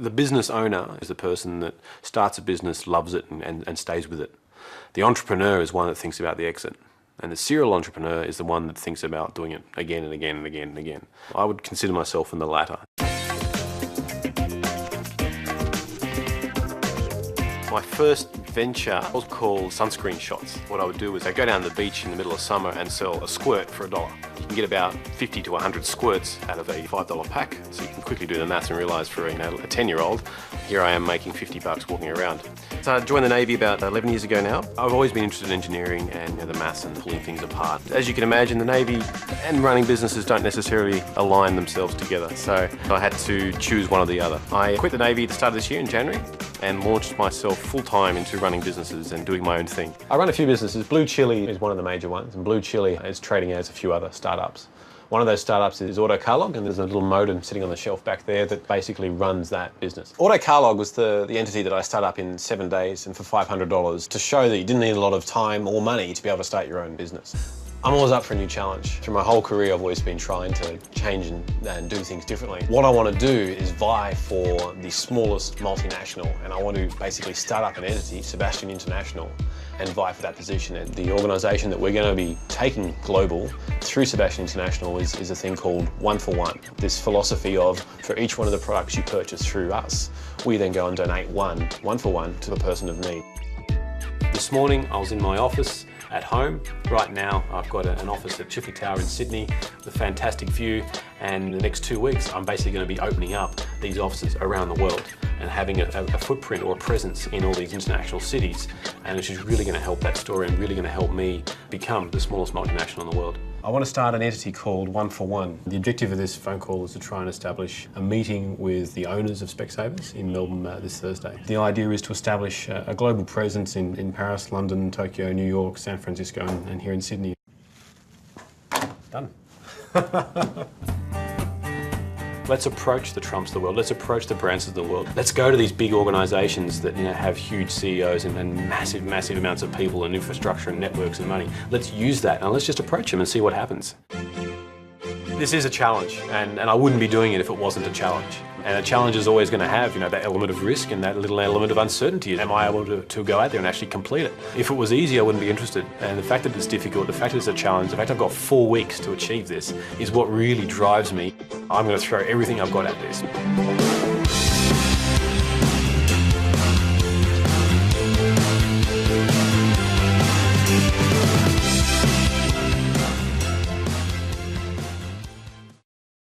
The business owner is the person that starts a business, loves it, and stays with it. The entrepreneur is one that thinks about the exit. And the serial entrepreneur is the one that thinks about doing it again and again and again and again. I would consider myself in the latter. My first venture was called sunscreen shots. What I would do is I'd go down to the beach in the middle of summer and sell a squirt for $1. You can get about 50 to 100 squirts out of a $5 pack. So you can quickly do the maths and realise for a 10-year-old, here I am making 50 bucks walking around. So I joined the Navy about 11 years ago now. I've always been interested in engineering and the maths and pulling things apart. As you can imagine, the Navy and running businesses don't necessarily align themselves together. So I had to choose one or the other. I quit the Navy at the start of this year in January and launched myself full-time into running businesses and doing my own thing. I run a few businesses. Blue Chili is one of the major ones, and Blue Chili is trading as a few other startups. One of those startups is AutoCarlog, and there's a little modem sitting on the shelf back there that basically runs that business. AutoCarlog was the entity that I started up in 7 days and for $500 to show that you didn't need a lot of time or money to be able to start your own business. I'm always up for a new challenge. Through my whole career, I've always been trying to change and do things differently. What I want to do is vie for the smallest multinational, and I want to basically start up an entity, Sebastian International, and vie for that position. And the organisation that we're going to be taking global through Sebastian International is a thing called 1 for 1. This philosophy of, for each one of the products you purchase through us, we then go and donate one for one to the person of need. This morning I was in my office at home. Right now I've got an office at Chifley Tower in Sydney with a fantastic view, and in the next 2 weeks I'm basically going to be opening up these offices around the world and having a footprint or a presence in all these international cities, and which is really going to help that story and really going to help me become the smallest multinational in the world. I want to start an entity called 1 for 1. The objective of this phone call is to try and establish a meeting with the owners of Specsavers in Melbourne this Thursday. The idea is to establish a global presence in Paris, London, Tokyo, New York, San Francisco, and here in Sydney. Done. Let's approach the Trumps of the world. Let's approach the Bransons of the world. Let's go to these big organisations that have huge CEOs and massive amounts of people and infrastructure and networks and money. Let's use that and let's just approach them and see what happens. This is a challenge, and I wouldn't be doing it if it wasn't a challenge. And a challenge is always going to have, that element of risk and that little element of uncertainty. Am I able to go out there and actually complete it? If it was easy, I wouldn't be interested. And the fact that it's difficult, the fact that it's a challenge, the fact I've got 4 weeks to achieve this is what really drives me. I'm going to throw everything I've got at this.